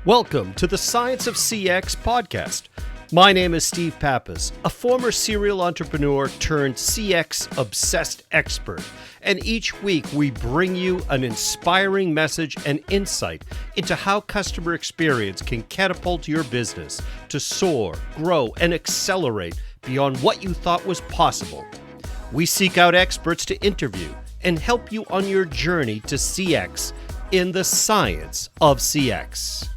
Welcome to the Science of CX podcast. My name is Steve Pappas, a former serial entrepreneur turned CX obsessed expert. And each week we bring you an inspiring message and insight into how customer experience can catapult your business to soar, grow, and accelerate beyond what you thought was possible. We seek out experts to interview and help you on your journey to CX in the science of CX.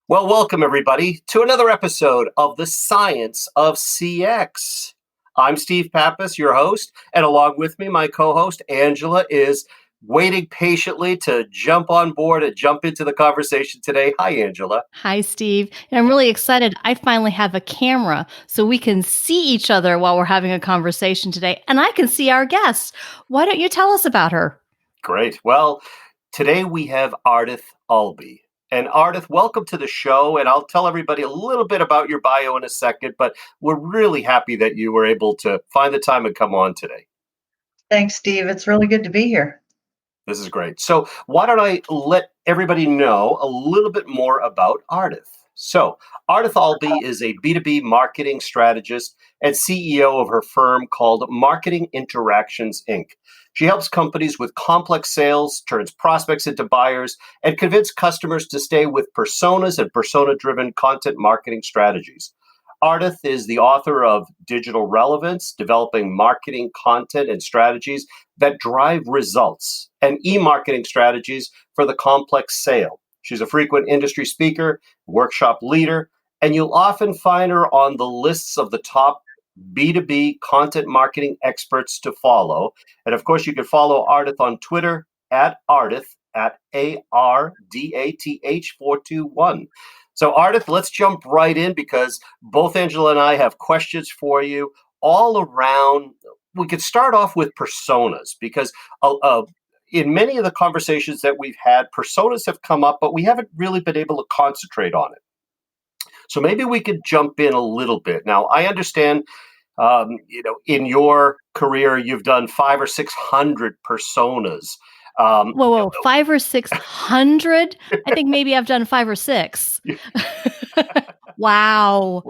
Well, welcome everybody to another episode of the Science of CX. I'm Steve Pappas, your host, and along with me, my co-host Angela is waiting patiently to jump on board and jump into the conversation today. Hi, Angela. Hi, Steve. And I'm really excited. I finally have a camera so we can see each other while we're having a conversation today, and I can see our guest. Why don't you tell us about her? Great. Well, today we have Ardath Albee. And Ardath, welcome to the show. And I'll tell everybody a little bit about your bio in a second, but we're really happy that you were able to find the time and come on today. Thanks, Steve. It's really good to be here. This is great. So why don't I let everybody know a little bit more about Ardath? So Ardath Albee is a B2B marketing strategist and CEO of her firm called Marketing Interactions, Inc. She helps companies with complex sales, turns prospects into buyers, and convinces customers to stay with personas and persona-driven content marketing strategies. Ardath is the author of Digital Relevance, Developing Marketing Content and Strategies that Drive Results, and E-Marketing Strategies for the Complex Sale. She's a frequent industry speaker, workshop leader, and you'll often find her on the lists of the top B2B content marketing experts to follow. And of course, you can follow Ardath on Twitter at Ardath, at ARDATH421. So Ardath, let's jump right in because both Angela and I have questions for you all around. We could start off with personas because in many of the conversations that we've had, personas have come up, but we haven't really been able to concentrate on it. So maybe we could jump in a little bit. Now, I understand, in your career, you've done 500 or 600 personas. Whoa, 500 or 600? I think maybe I've done 5 or 6. Wow.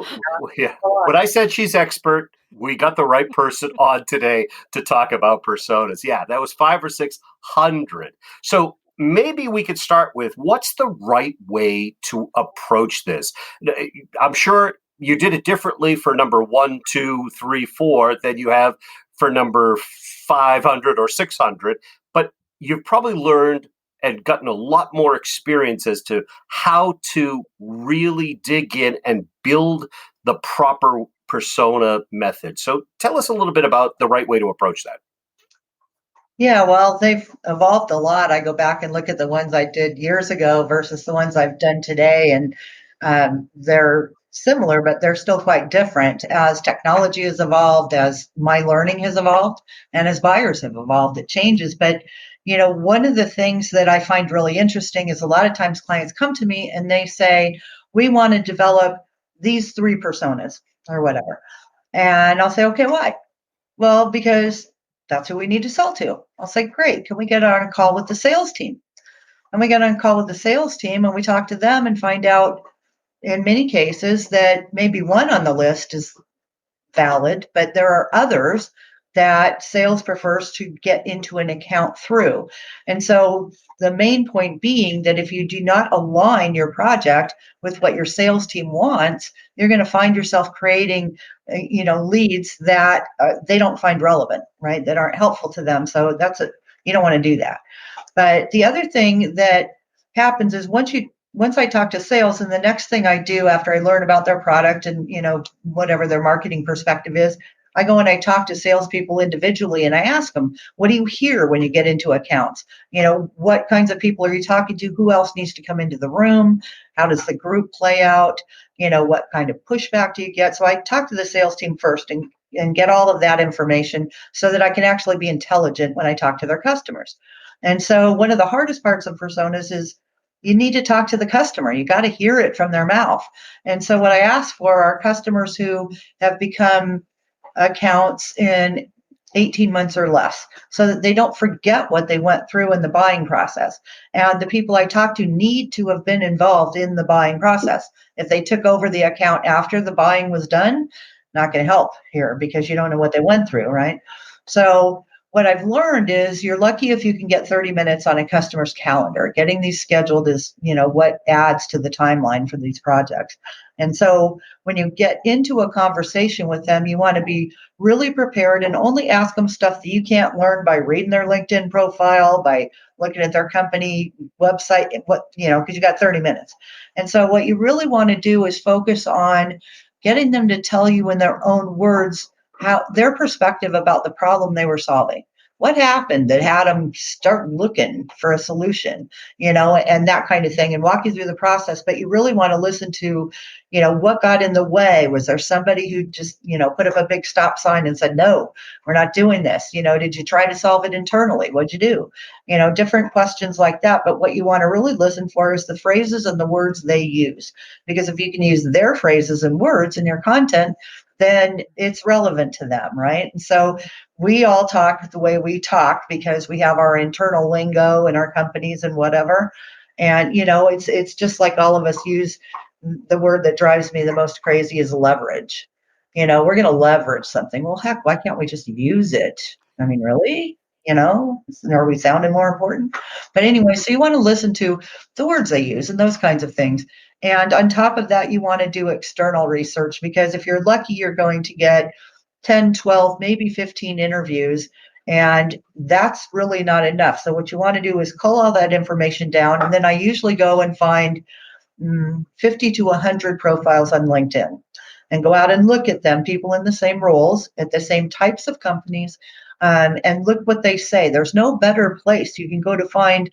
Yeah. When I said she's expert, we got the right person on today to talk about personas. Yeah, that was 500 or 600. So maybe we could start with what's the right way to approach this? I'm sure you did it differently for number 1, 2, 3, 4 than you have for number 500 or 600, but you've probably learned and gotten a lot more experience as to how to really dig in and build the proper persona method. So tell us a little bit about the right way to approach that. Yeah, well, they've evolved a lot. I go back and look at the ones I did years ago versus the ones I've done today, and they're similar, but they're still quite different as technology has evolved, as my learning has evolved, and as buyers have evolved. It changes. But, one of the things that I find really interesting is a lot of times clients come to me and they say, we want to develop these 3 personas or whatever. And I'll say, okay, why? Well, because that's who we need to sell to. I'll say, great. Can we get on a call with the sales team? And we get on a call with the sales team and we talk to them and find out in many cases that maybe one on the list is valid, but there are others that sales prefers to get into an account through. And so the main point being that if you do not align your project with what your sales team wants, you're going to find yourself creating, leads that they don't find relevant, right? That aren't helpful to them. So you don't want to do that. But the other thing that happens is once I talk to sales, and the next thing I do after I learn about their product and, whatever their marketing perspective is, I go and I talk to salespeople individually and I ask them, what do you hear when you get into accounts? What kinds of people are you talking to? Who else needs to come into the room? How does the group play out? What kind of pushback do you get? So I talk to the sales team first and get all of that information so that I can actually be intelligent when I talk to their customers. And so one of the hardest parts of personas is you need to talk to the customer. You got to hear it from their mouth. And so what I ask for are customers who have become accounts in 18 months or less so that they don't forget what they went through in the buying process. And the people I talk to need to have been involved in the buying process. If they took over the account after the buying was done, not going to help here because you don't know what they went through, right? So what I've learned is you're lucky if you can get 30 minutes on a customer's calendar. Getting these scheduled is, what adds to the timeline for these projects. And so when you get into a conversation with them, you want to be really prepared and only ask them stuff that you can't learn by reading their LinkedIn profile, by looking at their company website, because you got 30 minutes. And so what you really want to do is focus on getting them to tell you in their own words how their perspective about the problem they were solving. What happened that had them start looking for a solution, and that kind of thing, and walk you through the process. But you really want to listen to, what got in the way. Was there somebody who just, put up a big stop sign and said, no, we're not doing this? Did you try to solve it internally? What'd you do? Different questions like that. But what you want to really listen for is the phrases and the words they use. Because if you can use their phrases and words in your content, then it's relevant to them, right? And so we all talk the way we talk because we have our internal lingo in our companies and whatever. And, it's just like all of us use the word that drives me the most crazy is leverage. We're going to leverage something. Well, heck, why can't we just use it? I mean, really? Are we sounding more important? But anyway, so you want to listen to the words they use and those kinds of things. And on top of that, you want to do external research because if you're lucky, you're going to get 10, 12, maybe 15 interviews. And that's really not enough. So what you want to do is cull all that information down. And then I usually go and find 50 to 100 profiles on LinkedIn and go out and look at them, people in the same roles at the same types of companies, and look what they say. There's no better place you can go to find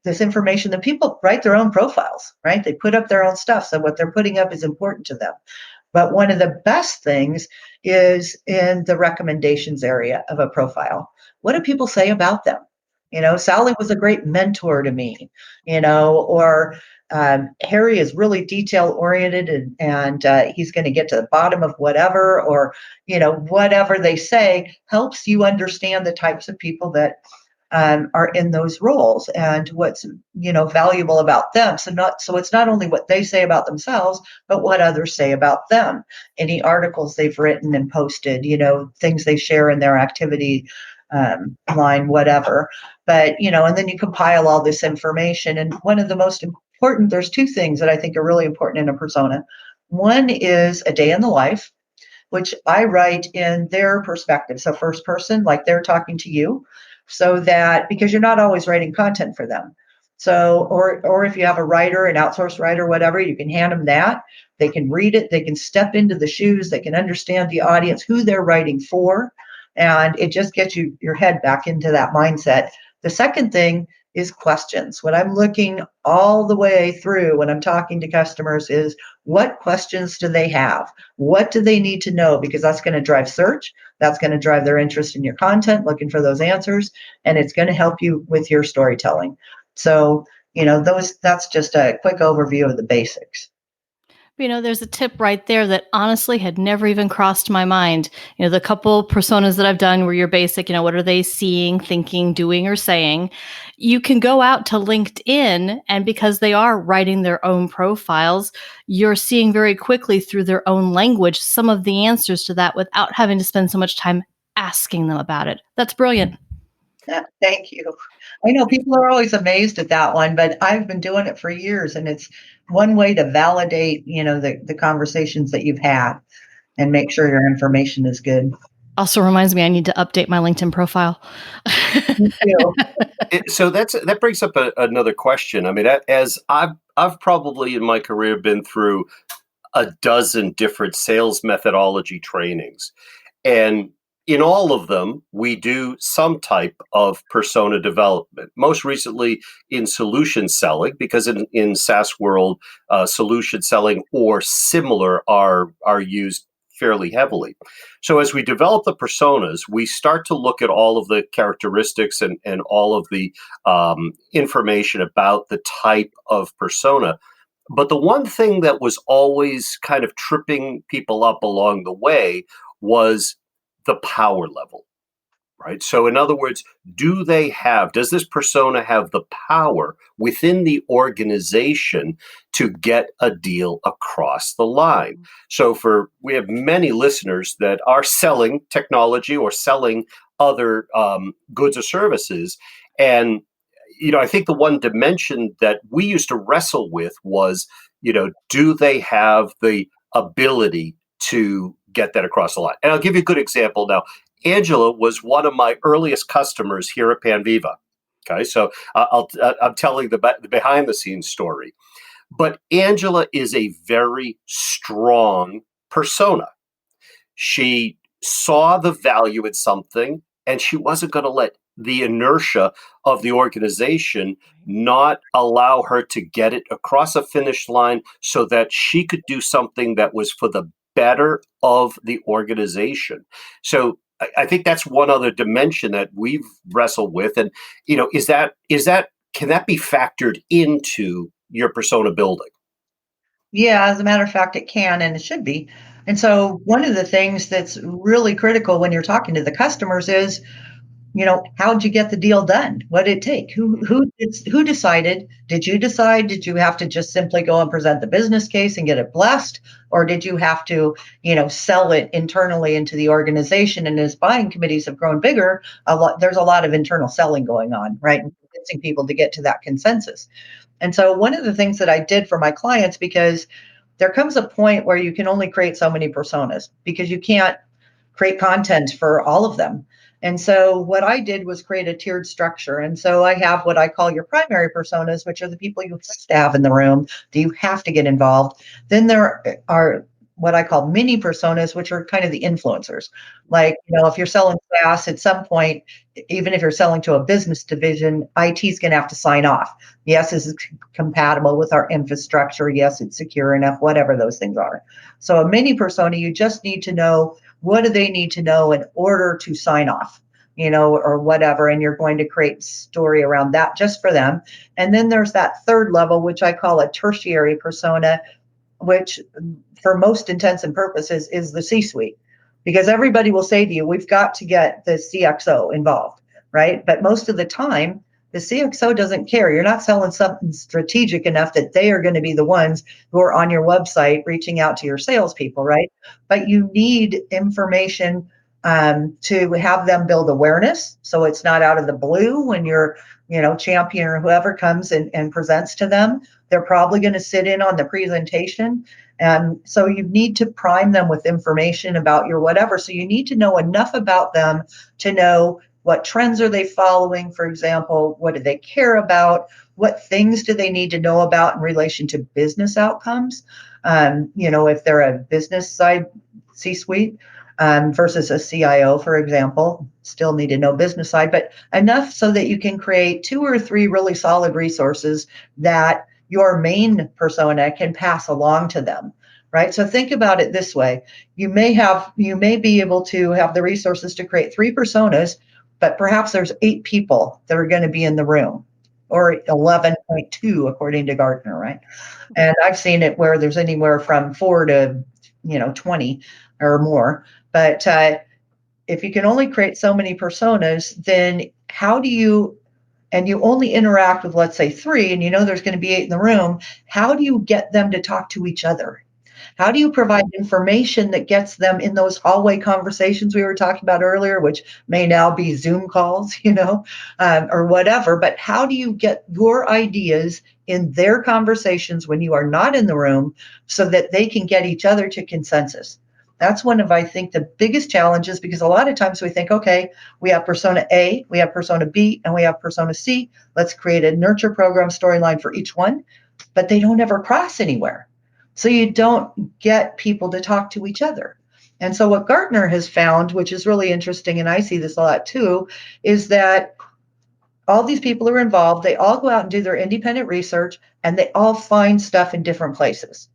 this information than people write their own profiles, right? They put up their own stuff. So what they're putting up is important to them. But one of the best things is in the recommendations area of a profile. What do people say about them? Sally was a great mentor to me, or Harry is really detail oriented and he's going to get to the bottom of whatever, or, whatever they say helps you understand the types of people that are in those roles and what's, valuable about them. So it's not only what they say about themselves, but what others say about them. Any articles they've written and posted, things they share in their activity line, whatever. But, and then you compile all this information. And one of the most important, there's two things that I think are really important in a persona. One is a day in the life, which I write in their perspective. So first person, like they're talking to you, so that because you're not always writing content for them. So, or if you have a writer, an outsourced writer, whatever, you can hand them that. They can read it. They can step into the shoes. They can understand the audience, who they're writing for. And it just gets your head back into that mindset. The second thing is questions. What I'm looking all the way through when I'm talking to customers is what questions do they have? What do they need to know? Because that's going to drive search. That's going to drive their interest in your content, looking for those answers. And it's going to help you with your storytelling. So, that's just a quick overview of the basics. There's a tip right there that honestly had never even crossed my mind. The couple personas that I've done where you're basic, what are they seeing, thinking, doing, or saying? You can go out to LinkedIn, and because they are writing their own profiles, you're seeing very quickly through their own language some of the answers to that without having to spend so much time asking them about it. That's brilliant. Thank you. I know people are always amazed at that one, but I've been doing it for years, and it's one way to validate, the conversations that you've had and make sure your information is good. Also reminds me I need to update my LinkedIn profile. Me too. So that brings up another question. I mean, as I've probably in my career been through a dozen different sales methodology trainings, and in all of them, we do some type of persona development. Most recently in solution selling, because in SaaS world, solution selling or similar are used fairly heavily. So as we develop the personas, we start to look at all of the characteristics and all of the information about the type of persona. But the one thing that was always kind of tripping people up along the way was the power level, right? So, in other words, does this persona have the power within the organization to get a deal across the line? So, we have many listeners that are selling technology or selling other goods or services. And I think the one dimension that we used to wrestle with was, do they have the ability to get that across the line? And I'll give you a good example now. Angela was one of my earliest customers here at Panviva. Okay, so I'm telling the behind the scenes story. But Angela is a very strong persona. She saw the value in something, and she wasn't going to let the inertia of the organization not allow her to get it across a finish line so that she could do something that was for the better of the organization. So I think that's one other dimension that we've wrestled with. And, can that be factored into your persona building? Yeah, as a matter of fact, it can and it should be. And so one of the things that's really critical when you're talking to the customers is, how'd you get the deal done? What did it take? Who decided? Did you decide? Did you have to just simply go and present the business case and get it blessed? Or did you have to, sell it internally into the organization? And as buying committees have grown bigger, there's a lot of internal selling going on, right? And convincing people to get to that consensus. And so one of the things that I did for my clients, because there comes a point where you can only create so many personas because you can't create content for all of them. And so what I did was create a tiered structure. And so I have what I call your primary personas, which are the people you have to have in the room. Do you have to get involved? Then there are what I call mini personas, which are kind of the influencers. Like, if you're selling SaaS at some point, even if you're selling to a business division, IT is going to have to sign off. Yes, is it compatible with our infrastructure? Yes, it's secure enough, whatever those things are. So a mini persona, you just need to know, what do they need to know in order to sign off, or whatever. And you're going to create story around that just for them. And then there's that third level, which I call a tertiary persona, which for most intents and purposes is the C-suite. Because everybody will say to you, we've got to get the CXO involved, right? But most of the time, the CXO doesn't care. You're not selling something strategic enough that they are going to be the ones who are on your website reaching out to your salespeople, right? But you need information to have them build awareness. So it's not out of the blue when your champion or whoever comes and presents to them. They're probably going to sit in on the presentation. And so you need to prime them with information about your whatever. So you need to know enough about them to know what trends are they following, for example, what do they care about, what things do they need to know about in relation to business outcomes, if they're a business side C-suite versus a CIO, for example, still need to know business side, but enough so that you can create 2 or 3 really solid resources that your main persona can pass along to them, right? So think about it this way. You may be able to have the resources to create 3 personas, but perhaps there's 8 people that are going to be in the room, or 11.2 according to Gartner, right? And I've seen it where there's anywhere from 4 to 20 or more. But if you can only create so many personas, then how do you, and you only interact with, let's say, 3, and there's going to be 8 in the room, how do you get them to talk to each other? How do you provide information that gets them in those hallway conversations we were talking about earlier, which may now be Zoom calls, or whatever, but how do you get your ideas in their conversations when you are not in the room so that they can get each other to consensus? That's one of, I think, the biggest challenges, because a lot of times we think, okay, we have persona A, we have persona B, and we have persona C. Let's create a nurture program storyline for each one, but they don't ever cross anywhere. So you don't get people to talk to each other. And so what Gartner has found, which is really interesting, and I see this a lot too, is that all these people are involved. They all go out and do their independent research, and they all find stuff in different places.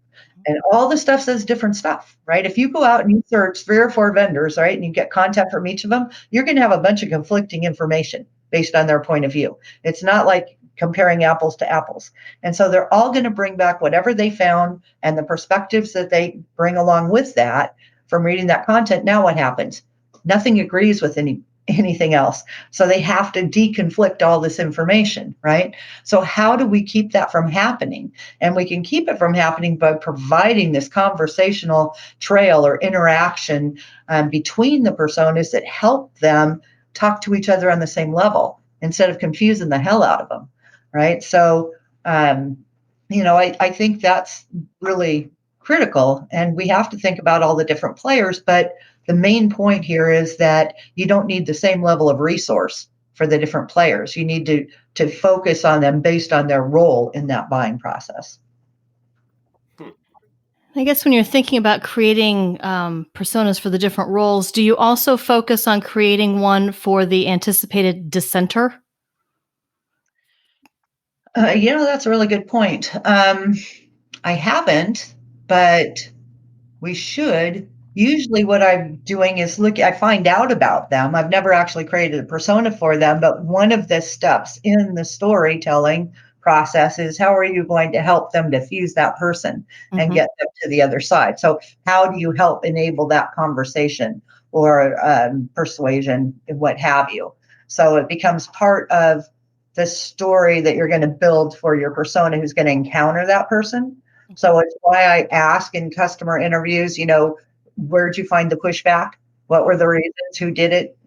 And all the stuff says different stuff, right? If you go out and you search 3 or 4 vendors, right, and you get content from each of them, you're going to have a bunch of conflicting information based on their point of view. It's not like comparing apples to apples. And so they're all going to bring back whatever they found and the perspectives that they bring along with that from reading that content. Now what happens? Nothing agrees with anything else. So they have to deconflict all this information, right? So how do we keep that from happening? And we can keep it from happening by providing this conversational trail or interaction between the personas that help them talk to each other on the same level instead of confusing the hell out of them, right? So, I think that's really critical. And we have to think about all the different players, but the main point here is that you don't need the same level of resource for the different players. You need to focus on them based on their role in that buying process. I guess when you're thinking about creating personas for the different roles, do you also focus on creating one for the anticipated dissenter? That's a really good point. I haven't, but we should. Usually what I'm doing is I find out about them. I've never actually created a persona for them, but one of the steps in the storytelling process is how are you going to help them diffuse that person and get them to the other side? So how do you help enable that conversation or persuasion and what have you? So it becomes part of the story that you're going to build for your persona who's going to encounter that person. So it's why I ask in customer interviews, where'd you find the pushback? What were the reasons? Who did it?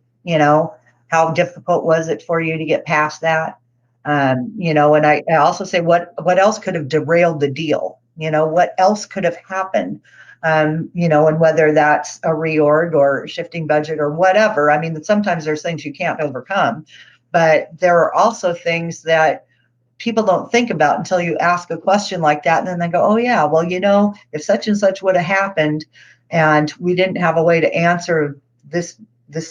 How difficult was it for you to get past that? And I also say, what else could have derailed the deal? What else could have happened? And whether that's a reorg or shifting budget or whatever. I mean, sometimes there's things you can't overcome, but there are also things that people don't think about until you ask a question like that. And then they go, oh yeah, well, if such and such would have happened and we didn't have a way to answer this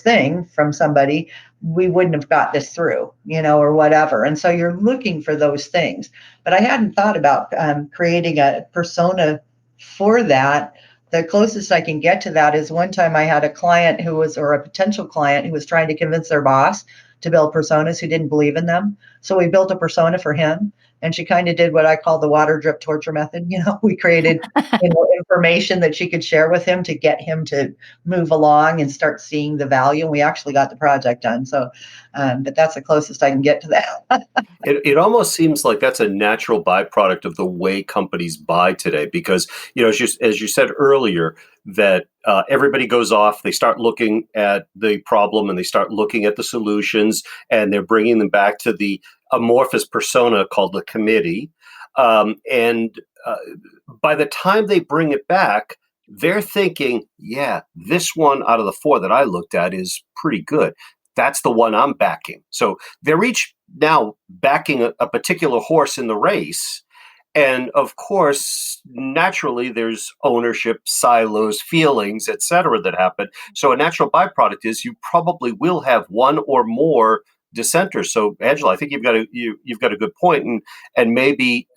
thing from somebody, we wouldn't have got this through, or whatever. And so you're looking for those things. But I hadn't thought about creating a persona for that. The closest I can get to that is one time I had a client or a potential client who was trying to convince their boss to build personas who didn't believe in them. So we built a persona for him, and she kind of did what I call the water drip torture method. We created information that she could share with him to get him to move along and start seeing the value. And we actually got the project done. So, but that's the closest I can get to that. It almost seems like that's a natural byproduct of the way companies buy today, because as you said earlier, that everybody goes off, they start looking at the problem and they start looking at the solutions, and they're bringing them back to the amorphous persona called the committee. And by the time they bring it back, they're thinking, yeah, this one out of the 4 that I looked at is pretty good. That's the one I'm backing. So they're each now backing a particular horse in the race. And of course, naturally, there's ownership, silos, feelings, et cetera, that happen. So a natural byproduct is you probably will have one or more dissenters. So Angela, I think you've got a good point, and maybe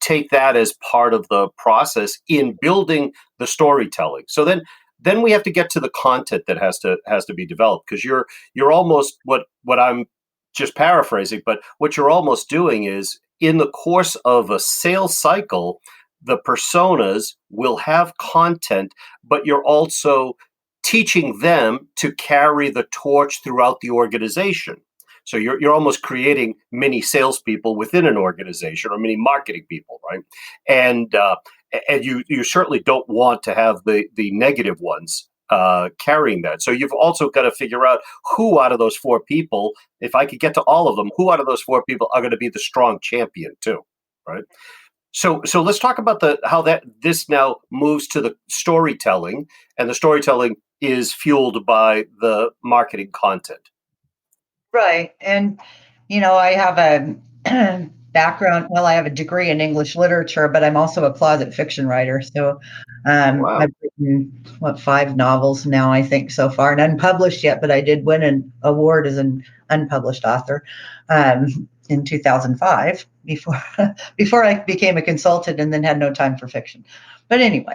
take that as part of the process in building the storytelling. So then we have to get to the content that has to be developed, because you're almost what I'm just paraphrasing, but what you're almost doing is, in the course of a sales cycle, the personas will have content, but you're also teaching them to carry the torch throughout the organization. So you're almost creating mini salespeople within an organization, or mini marketing people, right? And you certainly don't want to have the negative ones carrying that. So you've also got to figure out who out of those 4 people, if I could get to all of them, who out of those 4 people are going to be the strong champion too, right? So let's talk about how this now moves to the storytelling, and the storytelling is fueled by the marketing content. Right. And, I have a background. Well, I have a degree in English literature, but I'm also a closet fiction writer. So Wow. I've written, 5 novels now, I think, so far, and unpublished yet, but I did win an award as an unpublished author. in 2005 before I became a consultant and then had no time for fiction. But anyway,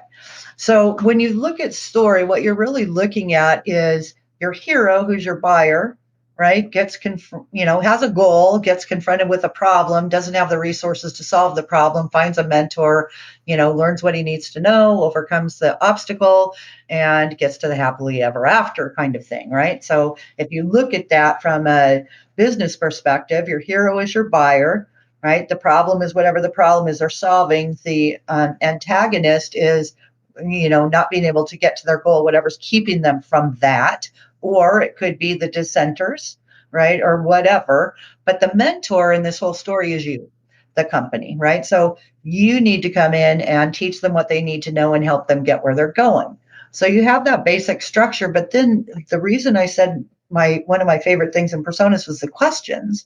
so when you look at story, what you're really looking at is your hero, who's your buyer, right? Has a goal, gets confronted with a problem, doesn't have the resources to solve the problem, finds a mentor, learns what he needs to know, overcomes the obstacle, and gets to the happily ever after kind of thing, right? So if you look at that from a business perspective, your hero is your buyer, right? The problem is whatever the problem is they're solving. The antagonist is, not being able to get to their goal, whatever's keeping them from that. Or it could be the dissenters, right? Or whatever. But the mentor in this whole story is you, the company, right? So you need to come in and teach them what they need to know and help them get where they're going. So you have that basic structure. But then the reason I said one of my favorite things in personas was the questions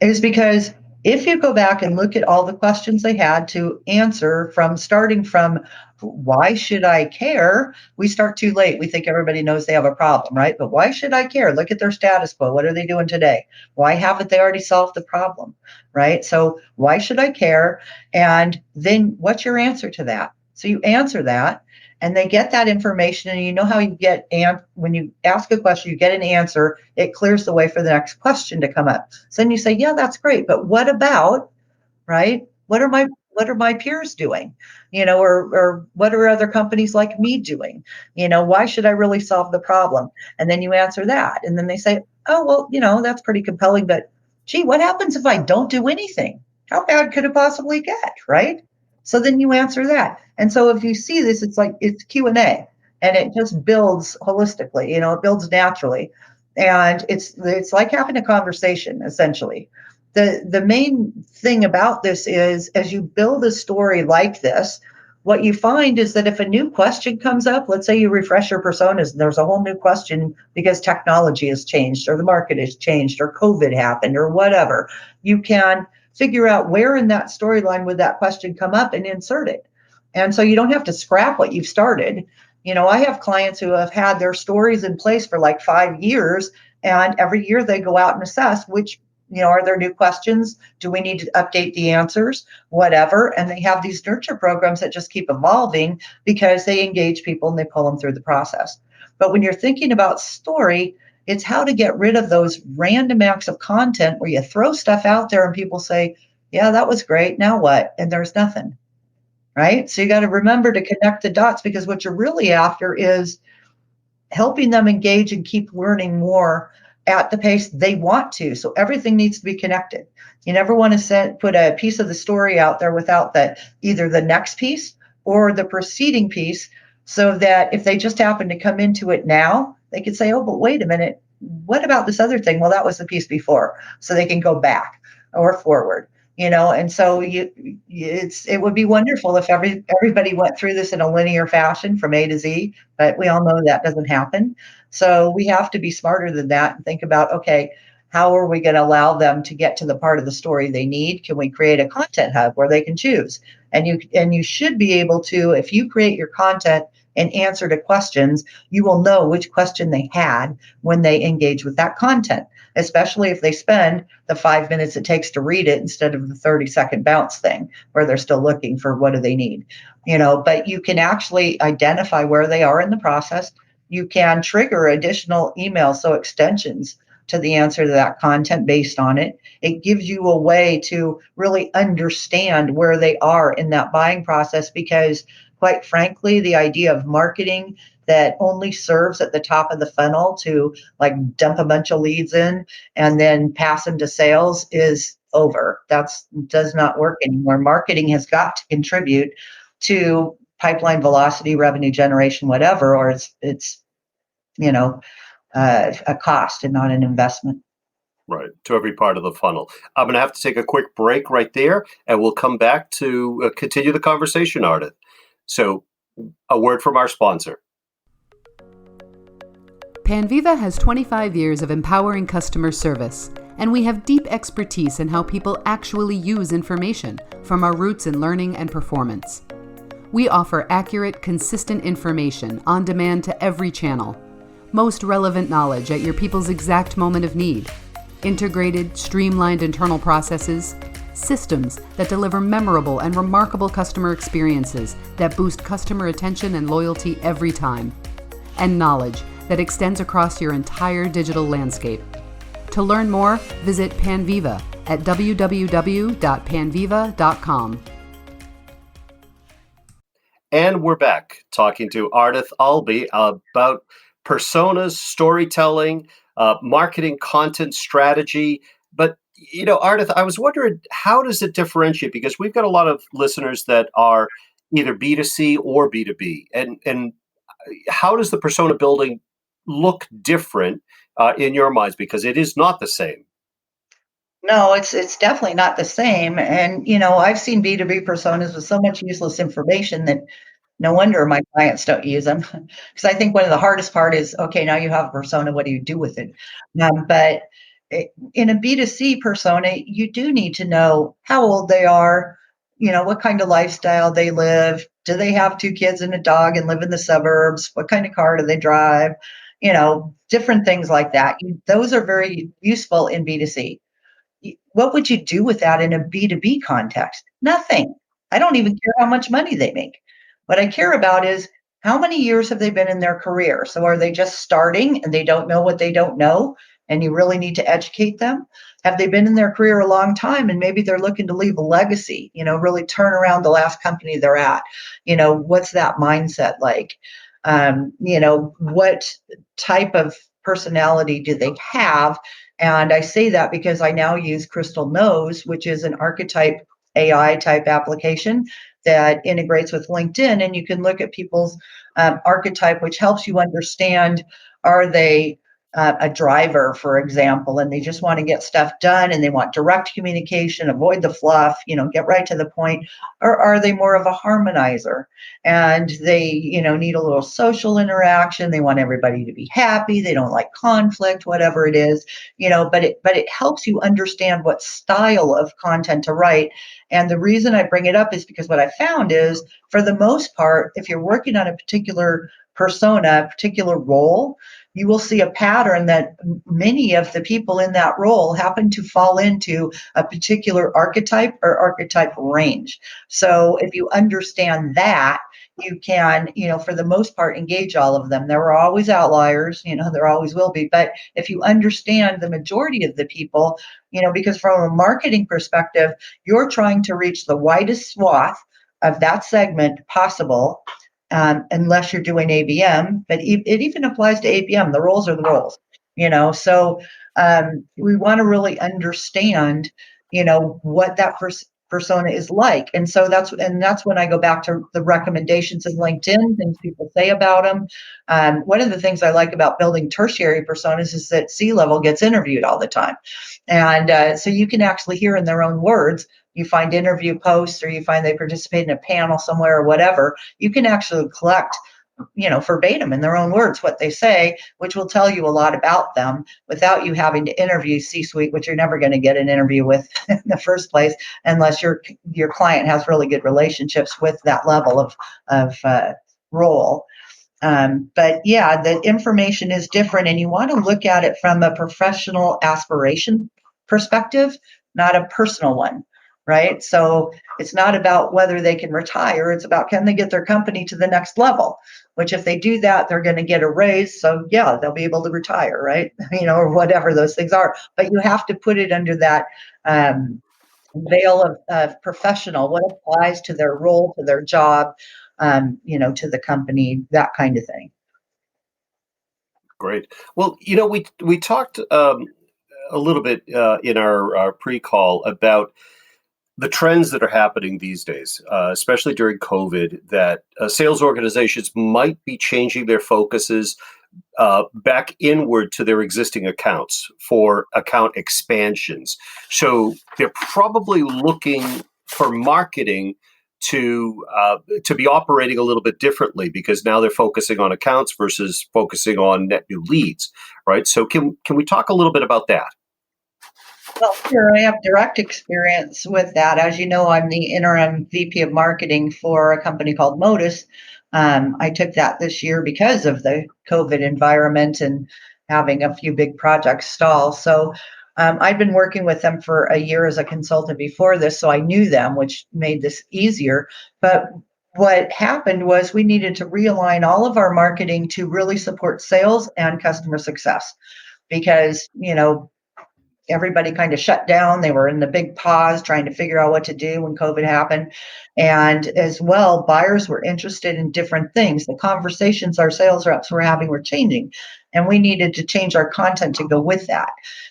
is because if you go back and look at all the questions they had to answer starting from why should I care? We start too late. We think everybody knows they have a problem, right? But why should I care? Look at their status quo. What are they doing today? Why haven't they already solved the problem, right? So why should I care? And then what's your answer to that? So you answer that and they get that information, and you know how you get, and when you ask a question, you get an answer, it clears the way for the next question to come up. So then you say, yeah, that's great. But what about, right? What are my peers doing? Or what are other companies like me doing? Why should I really solve the problem? And then you answer that. And then they say, oh, well, that's pretty compelling, but gee, what happens if I don't do anything? How bad could it possibly get, right? So then you answer that. And so if you see this, it's Q&A, and it just builds holistically, it builds naturally. And it's like having a conversation, essentially. The main thing about this is, as you build a story like this, what you find is that if a new question comes up, let's say you refresh your personas and there's a whole new question because technology has changed or the market has changed or COVID happened or whatever, you can figure out where in that storyline would that question come up and insert it. And so you don't have to scrap what you've started. I have clients who have had their stories in place for like 5 years, and every year they go out and assess which, are there new questions? Do we need to update the answers? Whatever. And they have these nurture programs that just keep evolving because they engage people and they pull them through the process. But when you're thinking about story, it's how to get rid of those random acts of content where you throw stuff out there and people say, yeah, that was great. Now what? And there's nothing, right? So you got to remember to connect the dots, because what you're really after is helping them engage and keep learning more at the pace they want to. So everything needs to be connected. You never want to put a piece of the story out there without either the next piece or the preceding piece, so that if they just happen to come into it now, they can say, oh, but wait a minute, what about this other thing? Well, that was the piece before. So they can go back or forward, and so it would be wonderful if everybody went through this in a linear fashion from A to Z, but we all know that doesn't happen. So we have to be smarter than that and think about, okay, how are we going to allow them to get to the part of the story they need? Can we create a content hub where they can choose? And you should be able to, if you create your content and answer to questions, you will know which question they had when they engage with that content, especially if they spend the 5 minutes it takes to read it instead of the 30-second bounce thing where they're still looking for what do they need. But you can actually identify where they are in the process. You can trigger additional emails, so extensions to the answer to that content based on it. It gives you a way to really understand where they are in that buying process, because quite frankly, the idea of marketing that only serves at the top of the funnel to like dump a bunch of leads in and then pass them to sales is over. That does not work anymore. Marketing has got to contribute to pipeline velocity, revenue generation, whatever, or it's a cost and not an investment. Right, to every part of the funnel. I'm going to have to take a quick break right there, and we'll come back to continue the conversation, Ardath. So, a word from our sponsor. Panviva has 25 years of empowering customer service, and we have deep expertise in how people actually use information, from our roots in learning and performance. We offer accurate, consistent information on demand to every channel, most relevant knowledge at your people's exact moment of need. integrated, streamlined internal processes, systems that deliver memorable and remarkable customer experiences that boost customer attention and loyalty every time, and knowledge that extends across your entire digital landscape. To learn more, visit Panviva at www.panviva.com. And we're back talking to Ardath Albee about personas, storytelling, marketing, content strategy. But, Ardath, I was wondering, how does it differentiate? Because we've got a lot of listeners that are either B2C or B2B. And how does the persona building look different in your minds? Because it is not the same. No, it's definitely not the same. And I've seen B2B personas with so much useless information that no wonder my clients don't use them. Because I think one of the hardest part is, okay, now you have a persona, what do you do with it? But in a B2C persona, you do need to know how old they are, what kind of lifestyle they live. Do they have 2 kids and a dog and live in the suburbs? What kind of car do they drive? Different things like that. Those are very useful in B2C. What would you do with that in a B2B context? Nothing. I don't even care how much money they make. What I care about is how many years have they been in their career? So are they just starting and they don't know what they don't know and you really need to educate them? Have they been in their career a long time and maybe they're looking to leave a legacy, really turn around the last company they're at? What's that mindset like? What type of personality do they have? And I say that because I now use Crystal Knows, which is an archetype AI type application that integrates with LinkedIn. And you can look at people's archetype, which helps you understand, are they a driver, for example, and they just want to get stuff done and they want direct communication, avoid the fluff, get right to the point, or are they more of a harmonizer and they, need a little social interaction, they want everybody to be happy, they don't like conflict, whatever it is, but it helps you understand what style of content to write. And the reason I bring it up is because what I found is, for the most part, if you're working on a particular persona, a particular role, you will see a pattern that many of the people in that role happen to fall into a particular archetype or archetype range. So if you understand that, you can, for the most part, engage all of them. There are always outliers, there always will be. But if you understand the majority of the people, because from a marketing perspective, you're trying to reach the widest swath of that segment possible. Unless you're doing ABM, but it even applies to ABM. The roles are the roles, So we want to really understand, what that persona is like, and so that's when I go back to the recommendations in LinkedIn, things people say about them. One of the things I like about building tertiary personas is that C-level gets interviewed all the time, and so you can actually hear in their own words. You find interview posts or you find they participate in a panel somewhere or whatever, you can actually collect, verbatim in their own words what they say, which will tell you a lot about them without you having to interview C-suite, which you're never going to get an interview with in the first place unless your client has really good relationships with that level of role. But yeah, the information is different and you want to look at it from a professional aspiration perspective, not a personal one. Right. So it's not about whether they can retire. It's about, can they get their company to the next level, which if they do that, they're going to get a raise. So yeah, they'll be able to retire. Right. Or whatever those things are. But you have to put it under that veil of professional, what applies to their role, to their job, to the company, that kind of thing. Great. Well, we talked a little bit in our pre-call about the trends that are happening these days, especially during COVID, that sales organizations might be changing their focuses back inward to their existing accounts for account expansions. So they're probably looking for marketing to be operating a little bit differently because now they're focusing on accounts versus focusing on net new leads, right? So can we talk a little bit about that? Well, sure. I have direct experience with that. As you know, I'm the interim VP of marketing for a company called Modus. I took that this year because of the COVID environment and having a few big projects stall. So I'd been working with them for a year as a consultant before this, so I knew them, which made this easier. But what happened was we needed to realign all of our marketing to really support sales and customer success because, everybody kind of shut down. They were in the big pause trying to figure out what to do when COVID happened. And as well, buyers were interested in different things. The conversations our sales reps were having were changing, and we needed to change our content to go with that.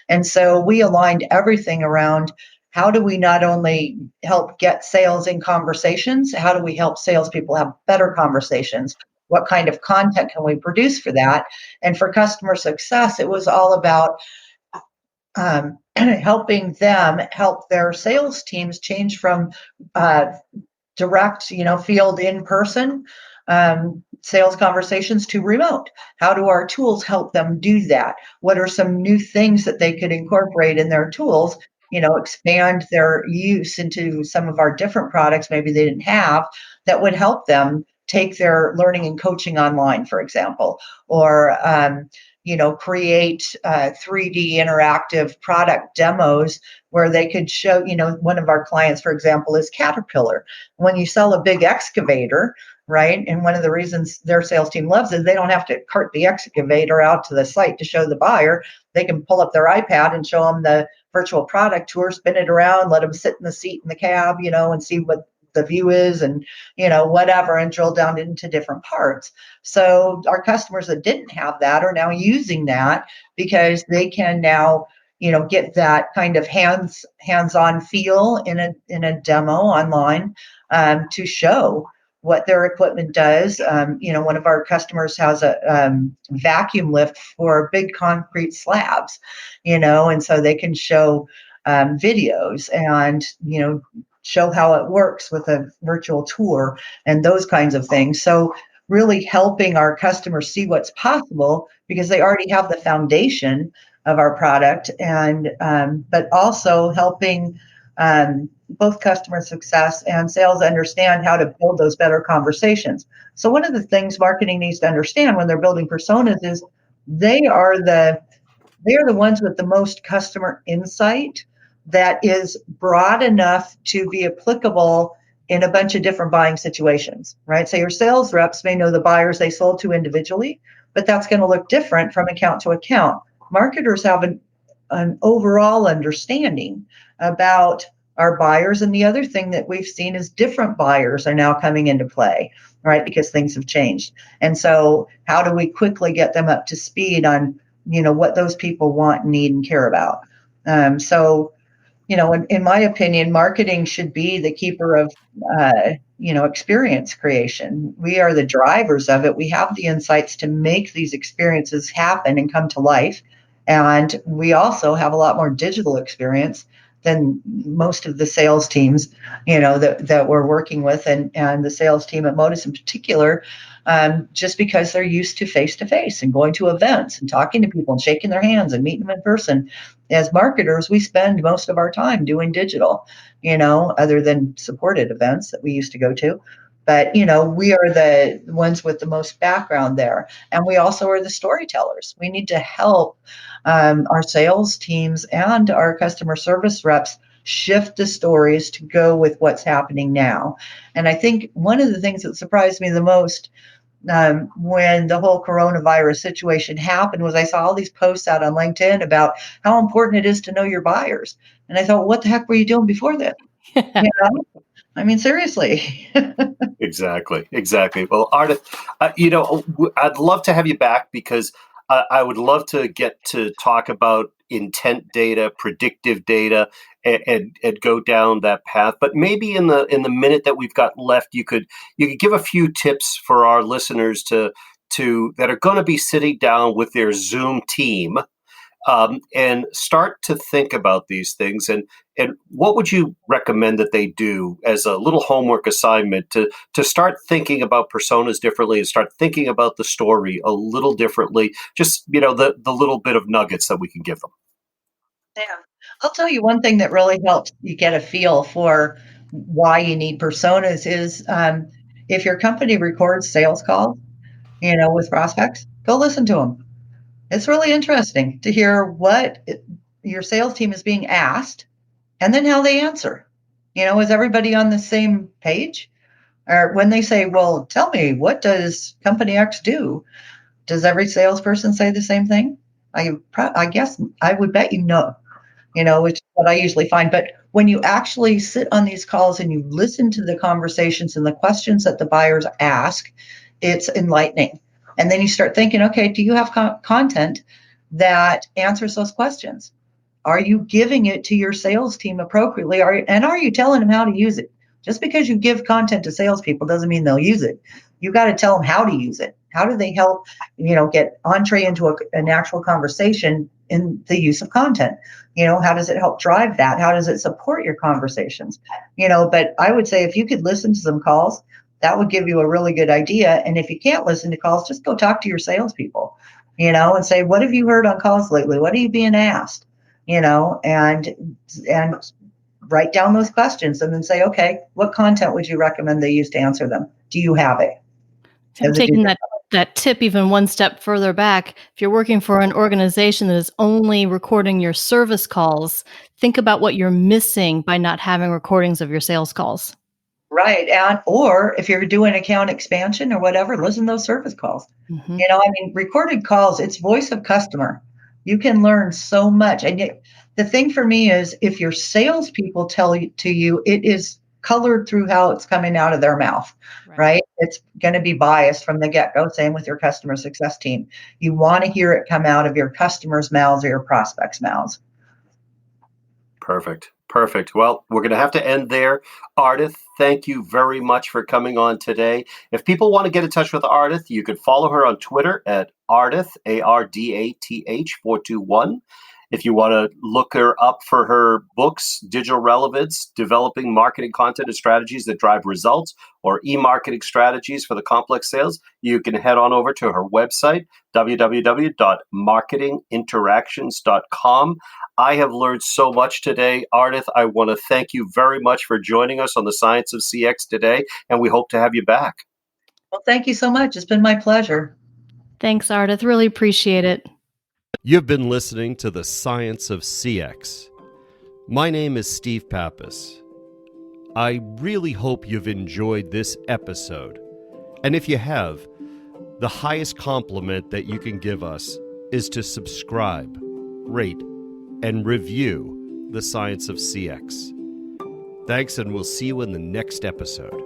And so we aligned everything around how do we not only help get sales in conversations, how do we help salespeople have better conversations? What kind of content can we produce for that? And for customer success, it was all about helping them help their sales teams change from direct, field in person sales conversations to remote. How do our tools help them do that? What are some new things that they could incorporate in their tools? Expand their use into some of our different products maybe they didn't have that would help them take their learning and coaching online, for example, or create 3D interactive product demos where they could show, one of our clients, for example, is Caterpillar. When you sell a big excavator, right? And one of the reasons their sales team loves it is they don't have to cart the excavator out to the site to show the buyer. They can pull up their iPad and show them the virtual product tour, spin it around, let them sit in the seat in the cab, and see what the view is and whatever, and drill down into different parts. So our customers that didn't have that are now using that because they can now get that kind of hands-on feel in a demo online to show what their equipment does. One of our customers has a vacuum lift for big concrete slabs, and so they can show videos and show how it works with a virtual tour and those kinds of things. So really helping our customers see what's possible because they already have the foundation of our product, and but also helping both customer success and sales understand how to build those better conversations. So one of the things marketing needs to understand when they're building personas is they are the ones with the most customer insight that is broad enough to be applicable in a bunch of different buying situations, right? So your sales reps may know the buyers they sold to individually, but that's going to look different from account to account. Marketers have an overall understanding about our buyers. And the other thing that we've seen is different buyers are now coming into play, right? Because things have changed. And so how do we quickly get them up to speed on, what those people want, need, and care about? In my opinion, marketing should be the keeper of, experience creation. We are the drivers of it. We have the insights to make these experiences happen and come to life. And we also have a lot more digital experience than most of the sales teams, that we're working with, and the sales team at Modus in particular, just because they're used to face-to-face and going to events and talking to people and shaking their hands and meeting them in person. As marketers, we spend most of our time doing digital, other than supported events that we used to go to. But, we are the ones with the most background there. And we also are the storytellers. We need to help our sales teams and our customer service reps shift the stories to go with what's happening now. And I think one of the things that surprised me the most when the whole coronavirus situation happened was I saw all these posts out on LinkedIn about how important it is to know your buyers. And I thought, what the heck were you doing before that? I mean, seriously. Exactly. Well, Ardath, I'd love to have you back because I would love to get to talk about intent data, predictive data, and go down that path. But maybe in the minute that we've got left, you could give a few tips for our listeners to that are going to be sitting down with their Zoom team and start to think about these things. And what would you recommend that they do as a little homework assignment to start thinking about personas differently and start thinking about the story a little differently? Just, the little bit of nuggets that we can give them. Yeah. I'll tell you one thing that really helps you get a feel for why you need personas is if your company records sales calls, with prospects, go listen to them. It's really interesting to hear what your sales team is being asked, and then how they answer. Is everybody on the same page? Or when they say, well, tell me, what does company X do? Does every salesperson say the same thing? I guess I would bet no, which is what I usually find. But when you actually sit on these calls and you listen to the conversations and the questions that the buyers ask, it's enlightening. And then you start thinking, okay, do you have content that answers those questions? Are you giving it to your sales team appropriately? And are you telling them how to use it? Just because you give content to salespeople doesn't mean they'll use it. You got to tell them how to use it. How do they help, get entree into an actual conversation in the use of content? How does it help drive that? How does it support your conversations? But I would say if you could listen to some calls, that would give you a really good idea. And if you can't listen to calls, just go talk to your salespeople, and say, what have you heard on calls lately? What are you being asked? And write down those questions and then say, okay, what content would you recommend they use to answer them? Do you have it? I'm taking that tip even one step further back. If you're working for an organization that is only recording your service calls, think about what you're missing by not having recordings of your sales calls. Right. Or if you're doing account expansion or whatever, listen to those service calls. Mm-hmm. Recorded calls, it's voice of customer. You can learn so much. And yet, the thing for me is if your salespeople tell you it is colored through how it's coming out of their mouth, right? It's going to be biased from the get-go. Same with your customer success team. You want to hear it come out of your customers' mouths or your prospects' mouths. Perfect. Well, we're going to have to end there. Ardath, thank you very much for coming on today. If people want to get in touch with Ardath, you can follow her on Twitter at Ardath, Ardath 421. If you want to look her up for her books, Digital Relevance, Developing Marketing Content and Strategies that Drive Results, or E-Marketing Strategies for the Complex Sales, you can head on over to her website, www.marketinginteractions.com. I have learned so much today. Ardath, I want to thank you very much for joining us on the Science of CX today, and we hope to have you back. Well, thank you so much. It's been my pleasure. Thanks, Ardath. Really appreciate it. You've been listening to the Science of CX. My name is Steve Pappas. I really hope you've enjoyed this episode. And if you have, the highest compliment that you can give us is to subscribe, rate, and review the Science of CX. Thanks, and we'll see you in the next episode.